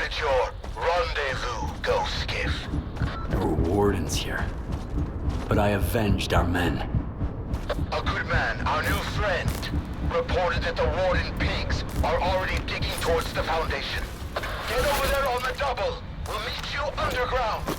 at your rendezvous, Ghost Skiff. There were wardens here, but I avenged our men. A good man, our new friend, reported that the warden pigs are already digging towards the Foundation. Get over there on the double. We'll meet you underground.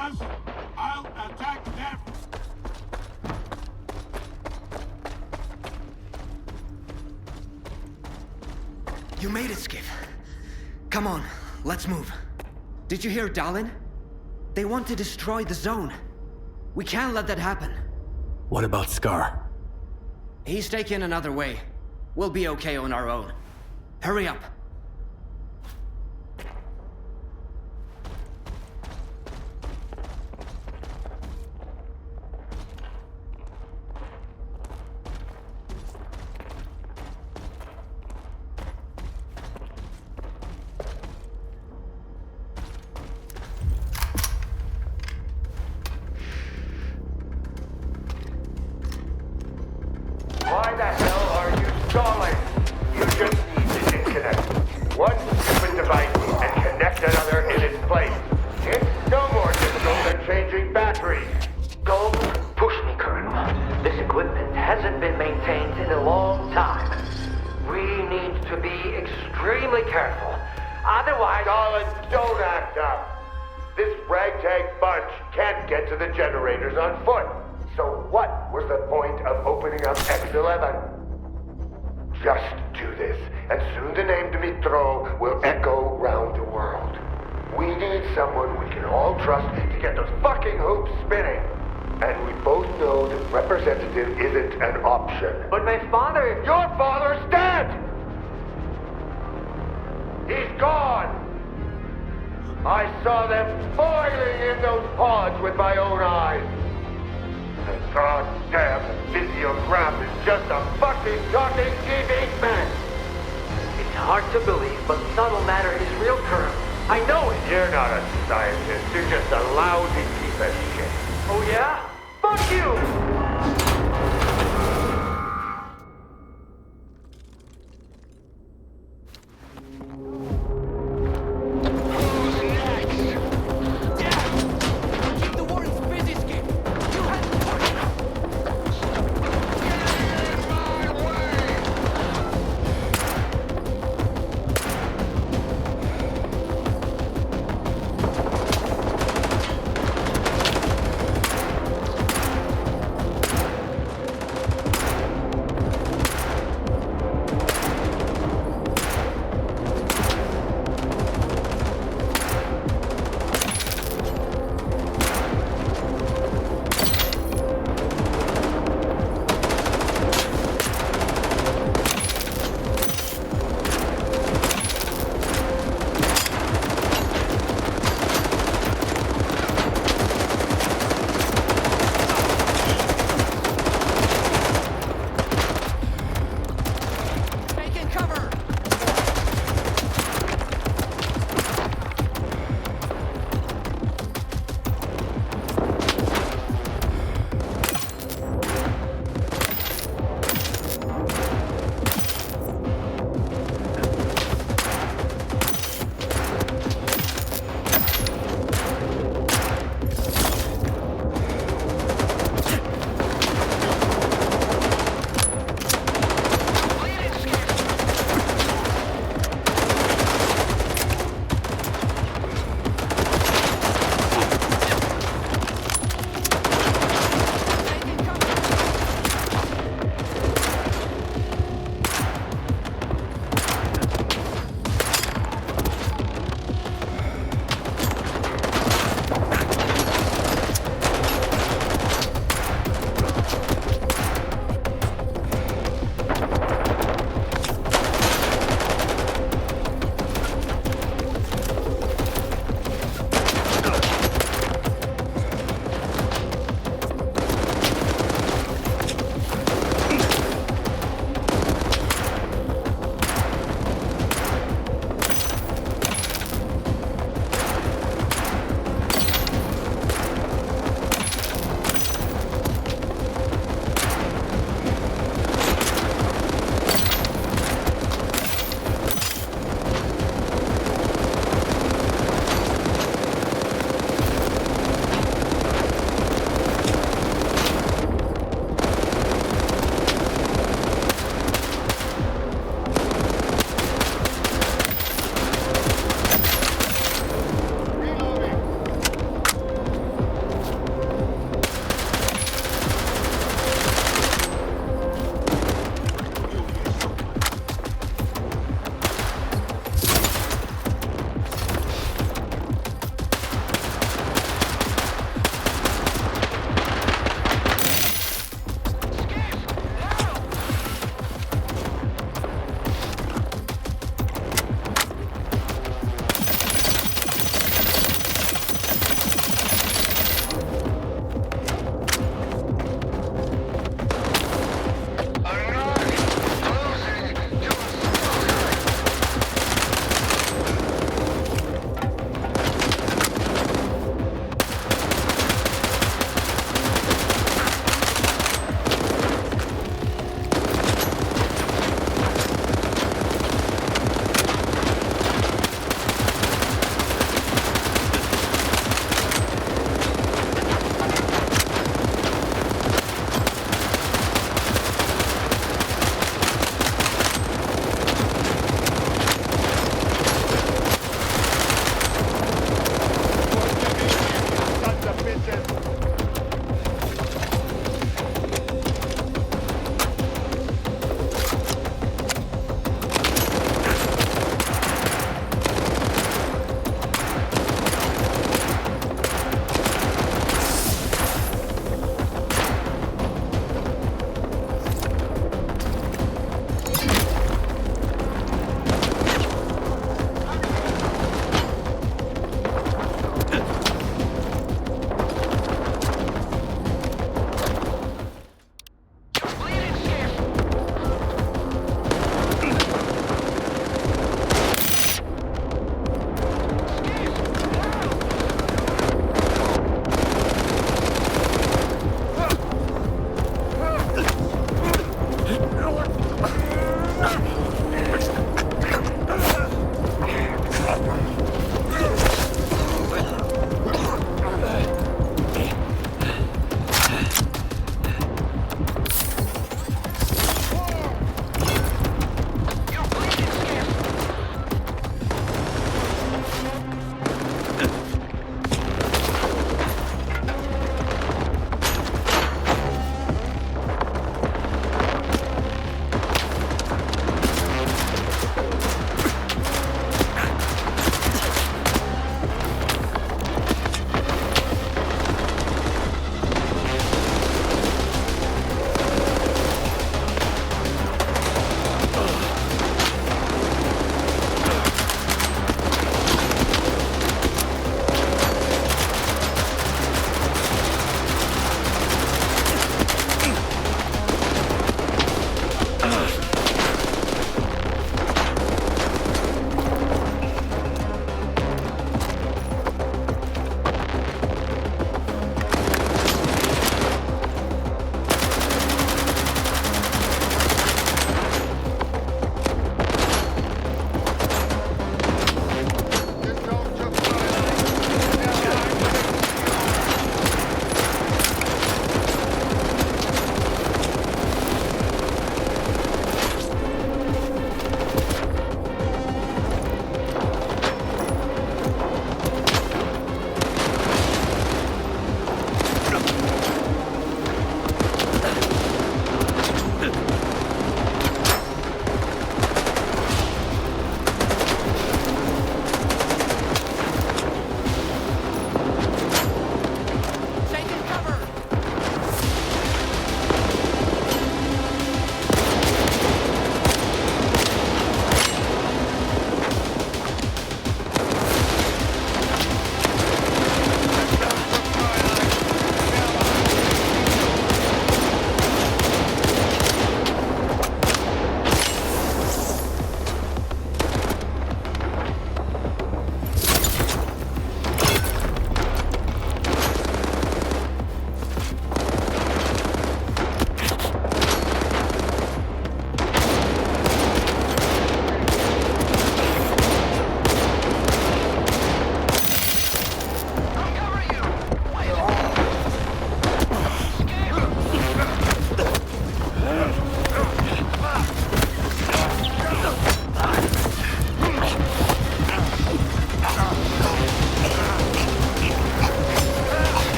us, I'll attack them. You made it, Skip. Come on, let's move. Did you hear Dalin? They want to destroy the zone. We can't let that happen. What about Scar? He's taken another way. We'll be okay on our own. Hurry up. Why the hell are you stalling? You just need to disconnect one stupid device and connect another in its place. It's no more difficult than changing batteries. Don't push me, Colonel. This equipment hasn't been maintained in a long time. We need to be extremely careful. Otherwise... Stalin, don't act up. This ragtag bunch can't get to the generators on foot. So what was the point of opening up X-11? Just do this, and soon the name Dmitro will echo round the world. We need someone we can all trust to get those fucking hoops spinning. And we both know that representative isn't an option. But my father... Your father's dead! He's gone! I saw them boiling in those pods with my own eyes. The goddamn physiogram is just a fucking talking TV mess! It's hard to believe, but subtle matter is real, Colonel. I know it. You're not a scientist, you're just a lousy piece of shit. Oh, yeah? Fuck you!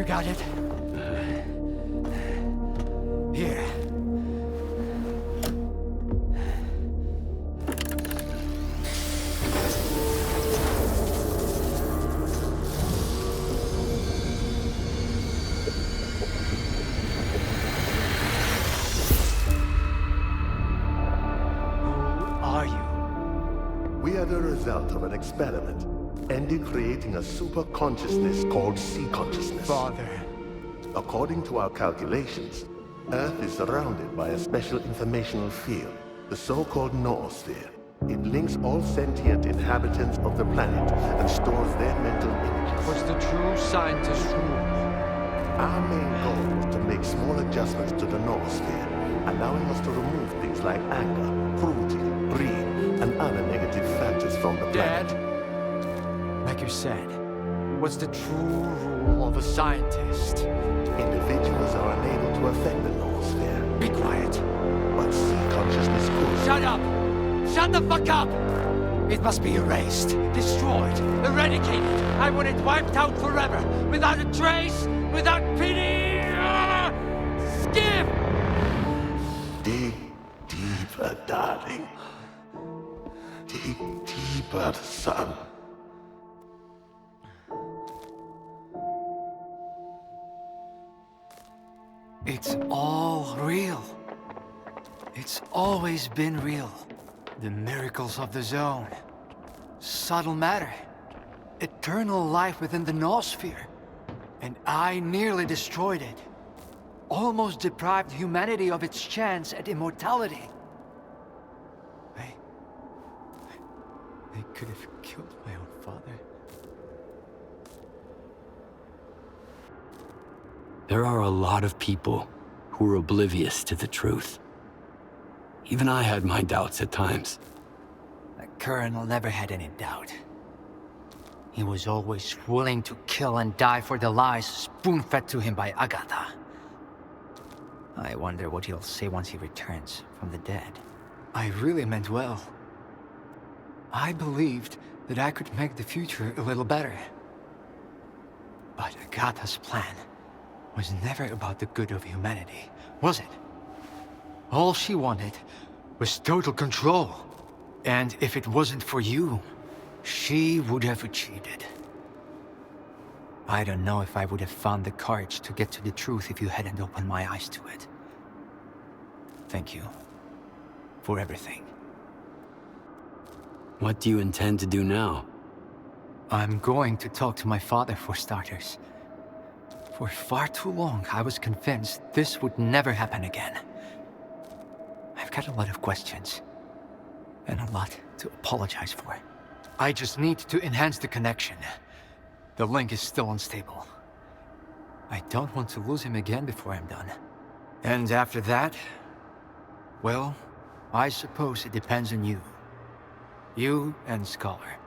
got it? Here. We are the result of an experiment, ended creating a super consciousness called C-consciousness. Father. According to our calculations, Earth is surrounded by a special informational field, the so-called noosphere. It links all sentient inhabitants of the planet and stores their mental images. What's the true scientist rule? Our main goal was to make small adjustments to the noosphere, allowing us to remove things like anger, cruelty, greed, and other negative factors from the planet. Dad, like you said, what's the true rule of a scientist? Individuals are unable to affect the noosphere, Be quiet. but C-consciousness could. Shut up! Shut the fuck up! It must be erased, destroyed, eradicated. I want it wiped out forever, without a trace, without pity! Ah! Skip! Dig deeper, darling. Dig deeper, son. It's all real. It's always been real. The miracles of the zone. Subtle matter. Eternal life within the noosphere. And I nearly destroyed it. Almost deprived humanity of its chance at immortality. I could have killed my own father. There are a lot of people who are oblivious to the truth. Even I had my doubts at times. The Colonel never had any doubt. He was always willing to kill and die for the lies spoon-fed to him by Agatha. I wonder what he'll say once he returns from the dead. I really meant well. I believed that I could make the future a little better. But Agatha's plan was never about the good of humanity, was it? All she wanted was total control. And if it wasn't for you, she would have achieved it. I don't know if I would have found the courage to get to the truth if you hadn't opened my eyes to it. Thank you for everything. What do you intend to do now? I'm going to talk to my father, for starters. For far too long, I was convinced this would never happen again. I've got a lot of questions, and a lot to apologize for. I just need to enhance the connection. The link is still unstable. I don't want to lose him again before I'm done. And after that, well, I suppose it depends on you. You and S.T.A.L.K.E.R.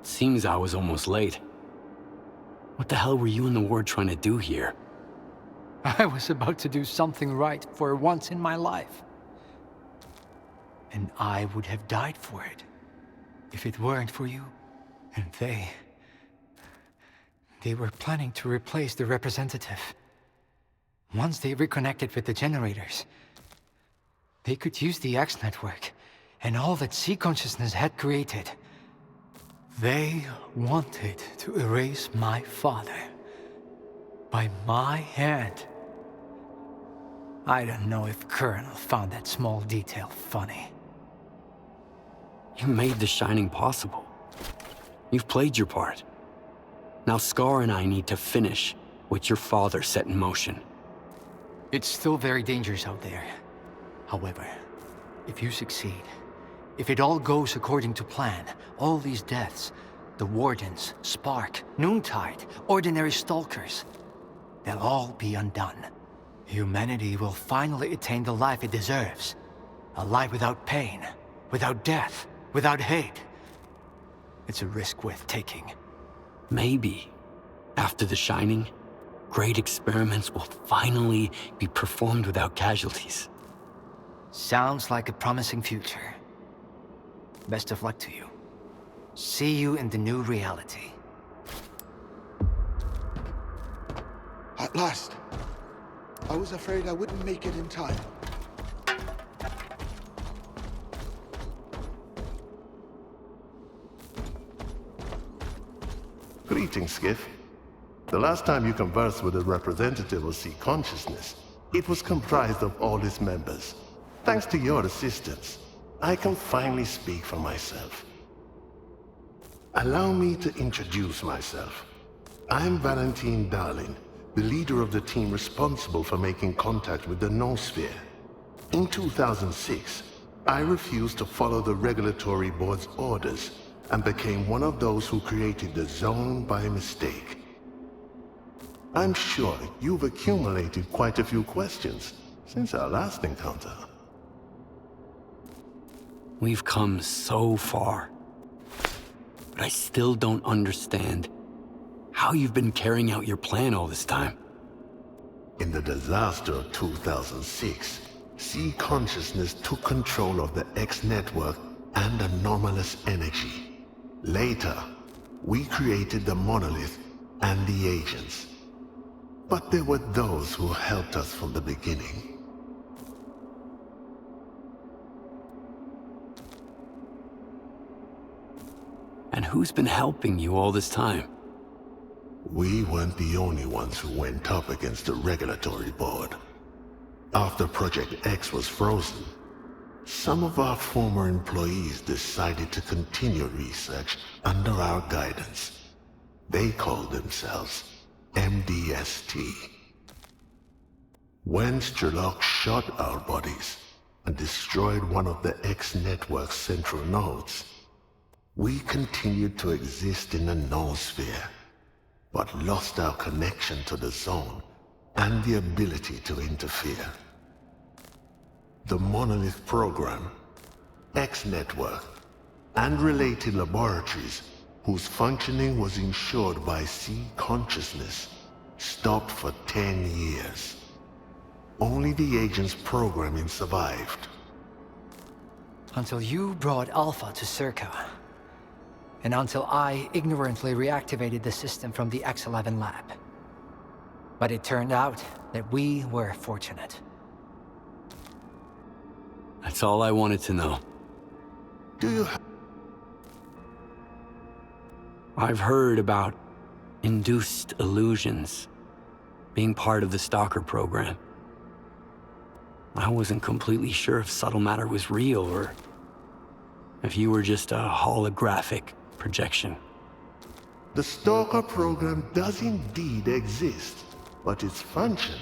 Seems I was almost late. What the hell were you and the Ward trying to do here? I was about to do something right for once in my life. And I would have died for it, if it weren't for you. And they were planning to replace the representative. Once they reconnected with the generators, they could use the X network and all that C-consciousness had created. They wanted to erase my father. By my hand. I don't know if Colonel found that small detail funny. You made the Shining possible. You've played your part. Now S.T.A.L.K.E.R and I need to finish what your father set in motion. It's still very dangerous out there. However, if you succeed, if it all goes according to plan, all these deaths, the Wardens, Spark, Noontide, ordinary Stalkers, they'll all be undone. Humanity will finally attain the life it deserves. A life without pain, without death, without hate. It's a risk worth taking. Maybe, after the Shining, great experiments will finally be performed without casualties. Sounds like a promising future. Best of luck to you. See you in the new reality. At last. I was afraid I wouldn't make it in time. Greetings, Skiff. The last time you conversed with a representative of Sea Consciousness, it was comprised of all its members. Thanks to your assistance, I can finally speak for myself. Allow me to introduce myself. I'm Valentine Darling, the leader of the team responsible for making contact with the noosphere. In 2006, I refused to follow the regulatory board's orders and became one of those who created the zone by mistake. I'm sure you've accumulated quite a few questions since our last encounter. We've come so far, but I still don't understand how you've been carrying out your plan all this time. In the disaster of 2006, Sea Consciousness took control of the X network and anomalous energy. Later, we created the monolith and the agents. But there were those who helped us from the beginning. And who's been helping you all this time? We weren't the only ones who went up against the regulatory board. After Project X was frozen, some of our former employees decided to continue research under our guidance. They called themselves MDST. When S.T.A.L.K.E.R shot our bodies and destroyed one of the X network's central nodes, we continued to exist in the noosphere, but lost our connection to the zone and the ability to interfere. The Monolith program, X network, and related laboratories whose functioning was ensured by Sea Consciousness stopped for 10 years. Only the agent's programming survived. Until you brought Alpha to S.T.A.L.K.E.R. And until I ignorantly reactivated the system from the X-11 lab. But it turned out that we were fortunate. That's all I wanted to know. Do you I've heard about induced illusions being part of the STALKER program. I wasn't completely sure if subtle matter was real or if you were just a holographic projection. The STALKER program does indeed exist, but its function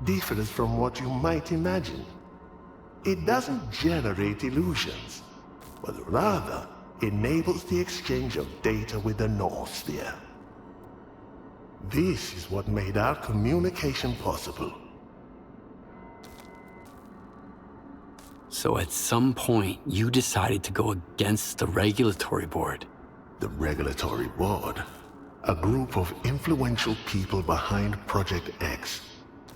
differs from what you might imagine. It doesn't generate illusions, but rather enables the exchange of data with the noosphere. This is what made our communication possible. So at some point, you decided to go against the regulatory board. The regulatory board, a group of influential people behind Project X,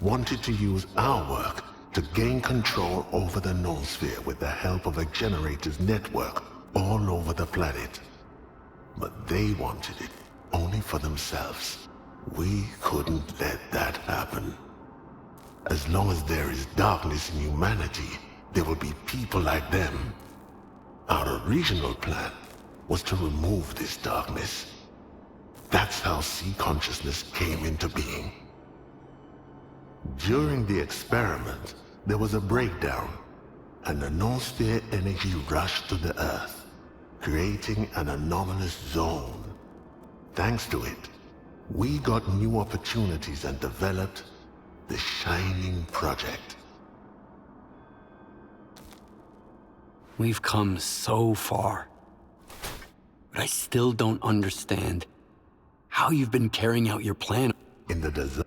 wanted to use our work to gain control over the noosphere with the help of a generator's network all over the planet. But they wanted it only for themselves. We couldn't let that happen. As long as there is darkness in humanity, there will be people like them. Our original plan was to remove this darkness. That's how Sea Consciousness came into being. During the experiment, there was a breakdown, and the noosphere energy rushed to the Earth, creating an anomalous zone. Thanks to it, we got new opportunities and developed the Shining Project. We've come so far, but I still don't understand how you've been carrying out your plan. In the desert.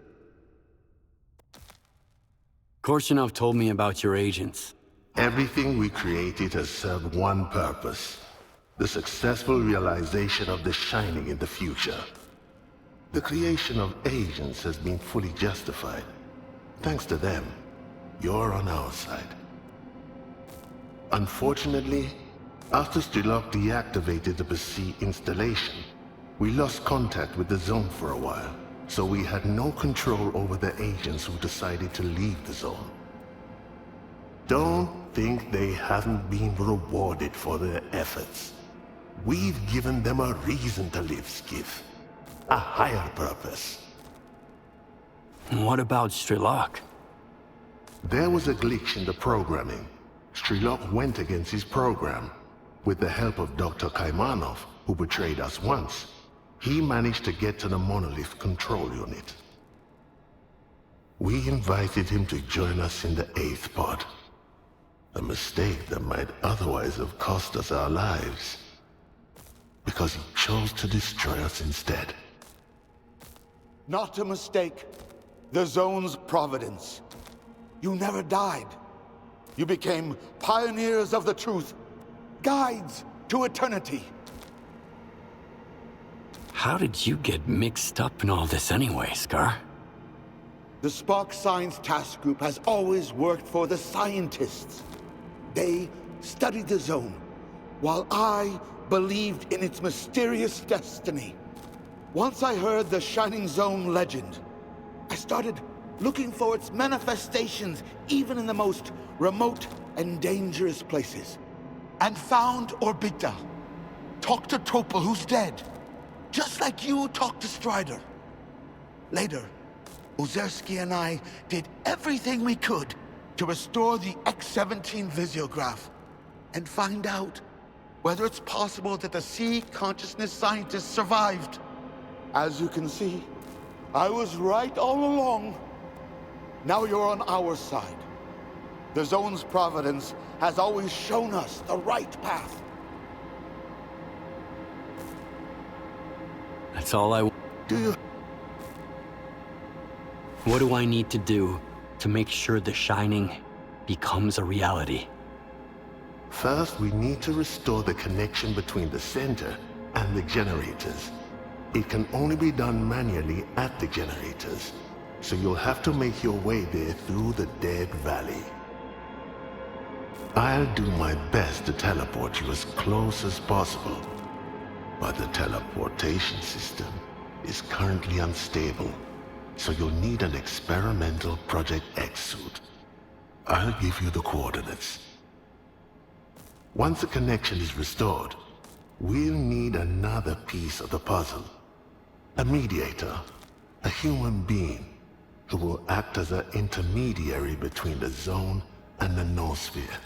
Korshunov told me about your agents. Everything we created has served one purpose: the successful realization of the Shining in the future. The creation of agents has been fully justified. Thanks to them, you're on our side. Unfortunately, After S.T.A.L.K.E.R deactivated the B'C installation, we lost contact with the zone for a while, so we had no control over the agents who decided to leave the zone. Don't think they haven't been rewarded for their efforts. We've given them a reason to live, Skiff. A higher purpose. What about S.T.A.L.K.E.R? There was a glitch in the programming. S.T.A.L.K.E.R went against his program. With the help of Dr. Kaimanov, who betrayed us once, he managed to get to the Monolith control unit. We invited him to join us in the 8th pod. A mistake that might otherwise have cost us our lives. Because he chose to destroy us instead. Not a mistake. The Zone's providence. You never died. You became pioneers of the truth. Guides to eternity. How did you get mixed up in all this anyway, S.T.A.L.K.E.R? The Spark Science Task Group has always worked for the scientists. They studied the Zone, while I believed in its mysterious destiny. Once I heard the Shining Zone legend, I started looking for its manifestations even in the most remote and dangerous places. And found Orbita. Talked to Topol, who's dead. Just like you talked to Strider. Later, Ozerski and I did everything we could to restore the X-17 visiograph and find out whether it's possible that the sea consciousness scientists survived. As you can see, I was right all along. Now you're on our side. The Zone's providence has always shown us the right path. That's all I... Do you... What do I need to do to make sure the Shining becomes a reality? First, we need to restore the connection between the center and the generators. It can only be done manually at the generators, so you'll have to make your way there through the Dead Valley. I'll do my best to teleport you as close as possible, but the teleportation system is currently unstable, so you'll need an experimental Project X suit. I'll give you the coordinates. Once the connection is restored, we'll need another piece of the puzzle. A mediator, a human being, who will act as an intermediary between the Zone and the Noosphere.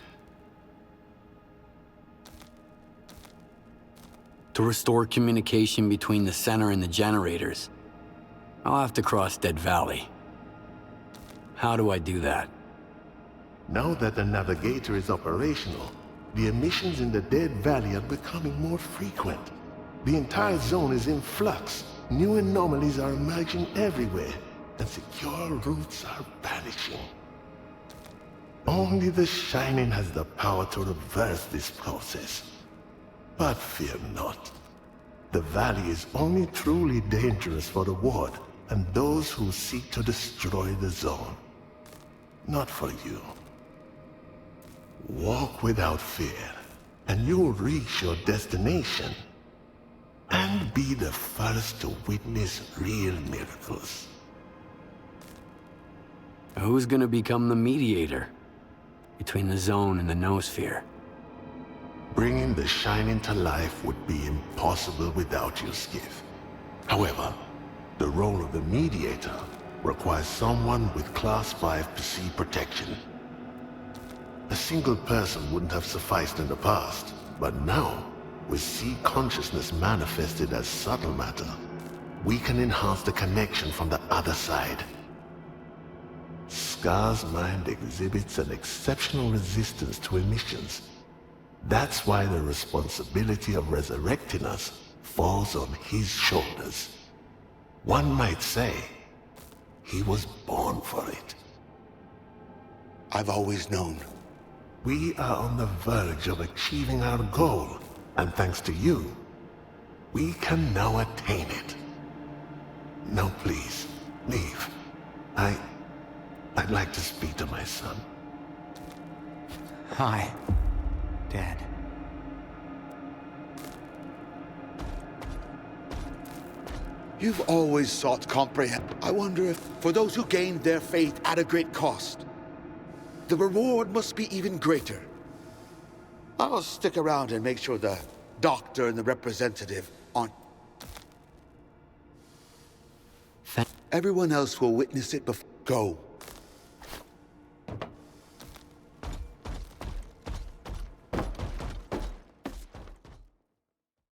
To restore communication between the center and the generators, I'll have to cross Dead Valley. How do I do that? Now that the navigator is operational, the emissions in the Dead Valley are becoming more frequent. The entire zone is in flux. New anomalies are emerging everywhere, and secure routes are vanishing. Only the Shining has the power to reverse this process. But fear not. The Valley is only truly dangerous for the Ward and those who seek to destroy the Zone. Not for you. Walk without fear, and you'll reach your destination. And be the first to witness real miracles. Who's gonna become the mediator between the Zone and the Noosphere? Bringing the Shining to life would be impossible without you, Skiff. However, the role of the mediator requires someone with Class 5 B'C protection. A single person wouldn't have sufficed in the past, but now, with sea consciousness manifested as subtle matter, we can enhance the connection from the other side. Scar's mind exhibits an exceptional resistance to emissions. That's why the responsibility of resurrecting us falls on his shoulders. One might say, he was born for it. I've always known. We are on the verge of achieving our goal, and thanks to you, we can now attain it. Now please, leave. I'd like to speak to my son. Hi, Dad. You've always sought comprehend. I wonder if, for those who gained their faith at a great cost, the reward must be even greater. I'll stick around and make sure the doctor and the representative aren't. Everyone else will witness it before. Go.